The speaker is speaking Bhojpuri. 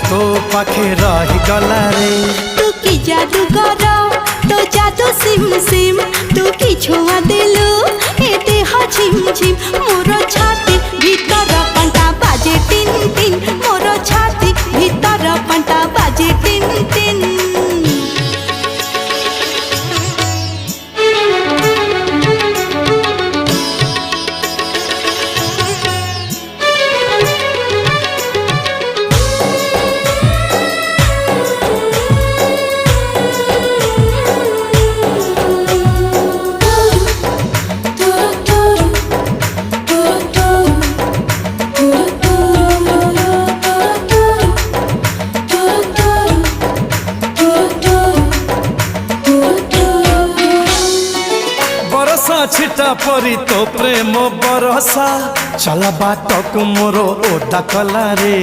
तो पाखे रही गला रे। तू की जादू कर तो जादू सिम सिम तू की छुआ दिलु ए देह झिम झिम मोर छाती भीतर पंटा बाजे टिन टिन मोर छाती भीतर पंटा बाजे टिन टिन। छिटा परी तो प्रेम बरसा चल बाट को मोर ओदा कला रे।